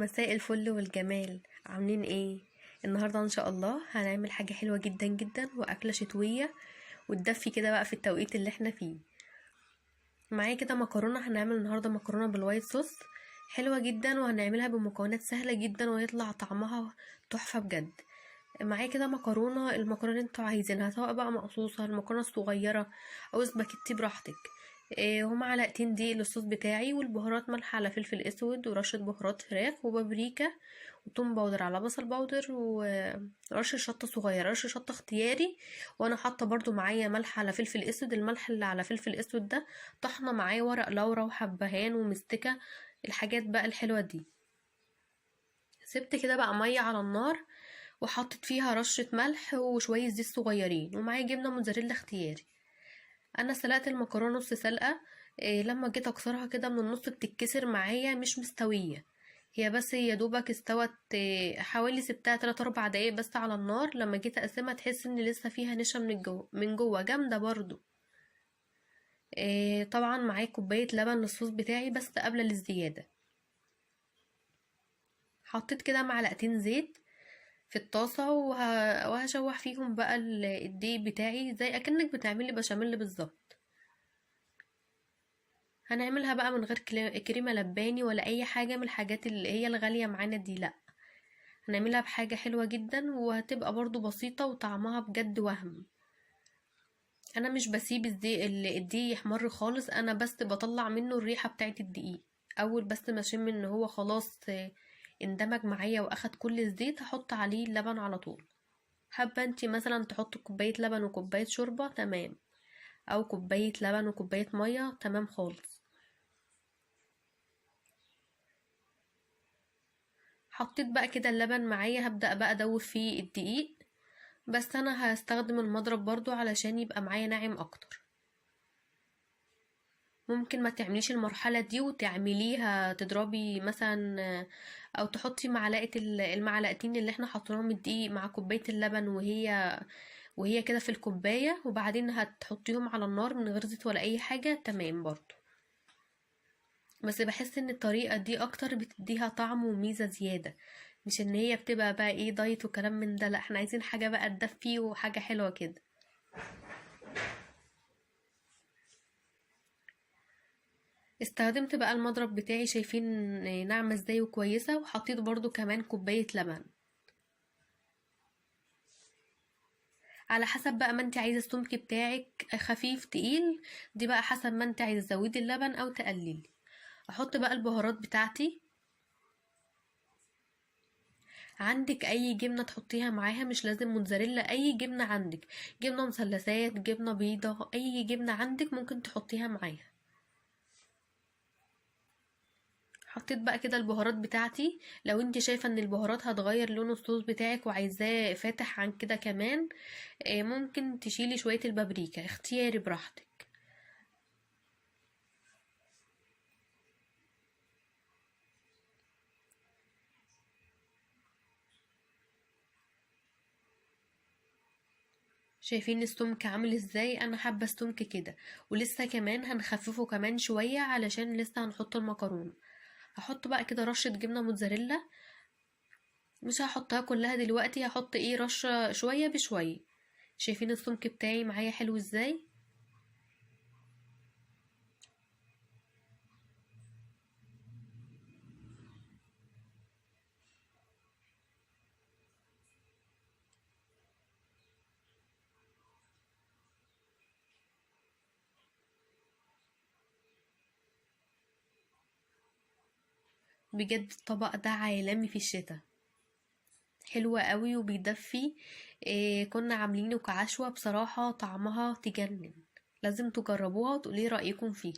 مساء الفل والجمال، عاملين ايه؟ النهارده ان شاء الله هنعمل حاجه حلوه جدا جدا واكله شتويه وتدفي كده بقى في التوقيت اللي احنا فيه. معايا كده مكرونه، هنعمل النهارده مكرونه بالوايت صوص حلوه جدا، وهنعملها بمكونات سهله جدا ويطلع طعمها تحفه بجد. معايا كده مكرونه، المكرونه اللي انتوا عايزينها سواء بقى مقصوصه المكرونه الصغيره او سباكيتي براحتك. هما معلقتين دقيق للصوص بتاعي، والبهارات ملح على فلفل اسود ورشه بهارات فراخ وبابريكا وتوم باودر على بصل باودر ورشه شطه صغيره، رشه شطه اختياري. وانا حاطه برضو معايا ملح على فلفل اسود، الملح اللي على فلفل اسود ده طحنه معايا ورق لورا وحبهان ومستكه، الحاجات بقى الحلوه دي. سبت كده بقى ميه على النار وحطيت فيها رشه ملح وشويه زيت صغيرين، ومعايا جبنه موتزاريلا اختياري. انا سلقت المكرونه نص سلقه. لما جيت اكسرها كده من النص بتتكسر معايا مش مستويه، هي بس يا دوبك استوت. حوالي سبتها 3 4 دقايق بس على النار. لما جيت اقسمها تحس ان لسه فيها نشا من جوه جامده برضو. طبعا معايا كوبايه لبن للصوص بتاعي بس قبل الزياده. حطيت كده معلقتين زيت في الطاسه وهشوح فيهم بقى الدقيق بتاعي زي اكنك بتعملي بشاميل بالظبط. هنعملها بقى من غير كريمة لباني ولا اي حاجة من الحاجات اللي هي الغالية معانا دي، لا. هنعملها بحاجة حلوة جدا وهتبقى برضو بسيطة وطعمها بجد وهم. انا مش بسيب الدقيق يحمر خالص، انا بس بطلع منه الريحة بتاعت الدقيق. اول بس ما اشم ان هو خلاص اندمج معايا واخد كل الزيت، هحط عليه اللبن على طول. حابة انتي مثلا تحط كوباية لبن وكوباية شوربة تمام، او كوباية لبن وكوباية مية تمام خالص. حطيت بقى كده اللبن معايا، هبدأ بقى ادوب فيه الدقيق، بس انا هستخدم المضرب برضو علشان يبقى معايا ناعم اكتر. ممكن ما تعمليش المرحلة دي وتعمليها تضربي مثلا، او تحطي معلقة المعلقتين اللي احنا حطيناهم الدقيق مع كوباية اللبن وهي كده في الكوباية، وبعدين هتحطيهم على النار من غير زيت ولا اي حاجة تمام برضو. بس بحس ان الطريقة دي اكتر بتديها طعم وميزة زيادة، مش ان هي بتبقى بقى ايه دايت وكلام من ده، لا احنا عايزين حاجة بقى تدفي وحاجة حلوة كده. استخدمت بقى المضرب بتاعي، شايفين ناعمة ازاي وكويسة، وحطيت برضو كمان كوباية لبن. على حسب بقى ما انت عايزة السمك بتاعك خفيف تقيل، دي بقى حسب ما انت عايزة تزودي اللبن او تقللي. احط بقى البهارات بتاعتي. عندك اي جبنة تحطيها معاها، مش لازم موتزاريلا، اي جبنة عندك، جبنة مثلثات جبنة بيضة، اي جبنة عندك ممكن تحطيها معاها. حطيت بقى كده البهارات بتاعتي. لو انت شايفة ان البهارات هتغير لون الصوص بتاعك وعايزاه فاتح عن كده كمان، ممكن تشيلي شوية البابريكا، اختياري براحتك. شايفين السمك عامل ازاي؟ انا حابة السمك كده، ولسه كمان هنخففه كمان شوية علشان لسه هنحط المكرونة. هحط بقى كده رشة جبنة موتزاريلا، مش هحطها كلها دلوقتي، هحط ايه رشة شوية بشوية. شايفين السمك بتاعي معايا حلو ازاي؟ بجد الطبق ده عالمي في الشتاء، حلوة قوي وبيدفي. كنا عاملينه كعشوة، بصراحة طعمها تجنن، لازم تجربوها وتقولي رأيكم فيه.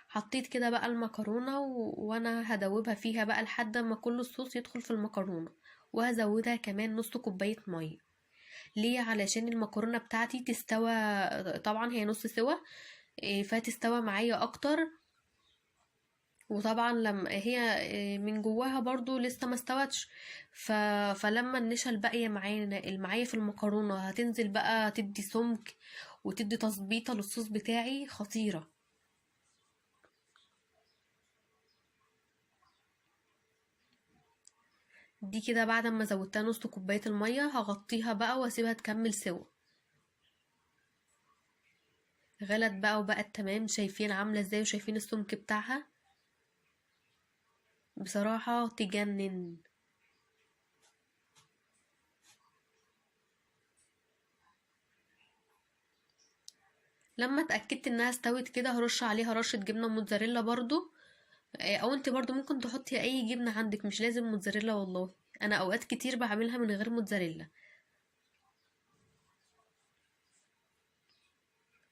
حطيت كده بقى المكرونة وانا هدوبها فيها بقى لحد ما كل الصوص يدخل في المكرونة، وهزودها كمان نص كوباية مية. ليه؟ علشان المكرونة بتاعتي تستوى، طبعا هي نص سوا، فتستوى معايا اكتر. وطبعا لما هي من جواها برضو لسه ما استوتش، فلما النشا الباقية معانا المعايا في المكرونة هتنزل بقى تدي سمك وتدي تظبيطة للصوص بتاعي خطيرة. دي كده بعد ما زودتها نص كوباية المية هغطيها بقى واسيبها تكمل سوا. غلت بقى وبقت تمام، شايفين عاملة ازاي وشايفين السمك بتاعها، بصراحة تجنن. لما اتأكدت انها استوت كده هرش عليها رشة جبنة موتزاريلا برضو. او انت برضو ممكن تحطي اي جبنة عندك، مش لازم موتزاريلا والله. انا اوقات كتير بعملها من غير موتزاريلا.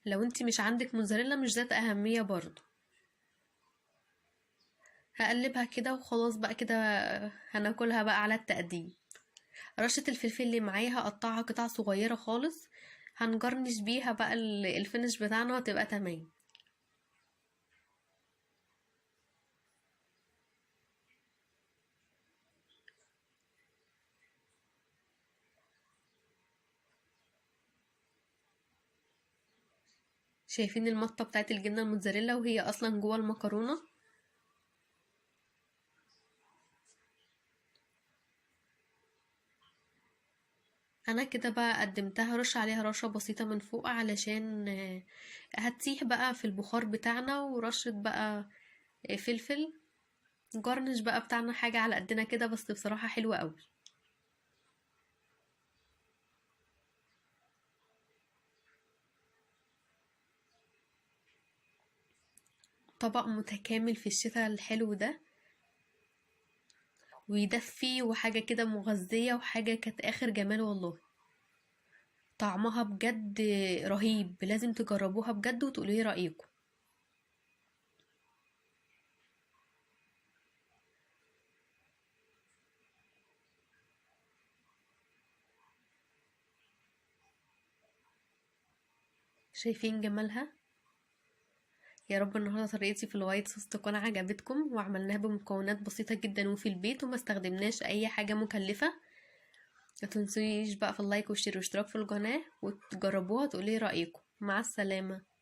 لو انت مش عندك موتزاريلا مش ذات اهمية برضو. هقلبها كده وخلاص بقى كده. هناكلها بقى على التقديم. رشة الفلفل اللي معايا هقطعها قطع صغيرة خالص، هنجرنش بيها بقى الفينش بتاعنا وتبقى تمام. شايفين المطة بتاعت الجبنة الموتزاريلا وهي اصلا جوه المكرونة. انا كده بقى قدمتها، رش عليها رشة بسيطة من فوق علشان هتسيح بقى في البخار بتاعنا، ورشة بقى فلفل. جرنش بقى بتاعنا حاجة على قدنا كده، بس بصراحة حلوة قوي. طبق متكامل في الشتاء الحلو ده، ويدفي وحاجة كده مغذية وحاجة كانت اخر جمال والله. طعمها بجد رهيب، لازم تجربوها بجد وتقولي رأيكم. شايفين جمالها؟ يا رب النهارده طريقتي في الوايت صوص تكون عجبتكم، وعملناها بمكونات بسيطة جدا وفي البيت وما استخدمناش اي حاجة مكلفة. ما تنسويش بقى في اللايك والشير والاشتراك في القناة، وتجربوها وتقولي رأيكم. مع السلامة.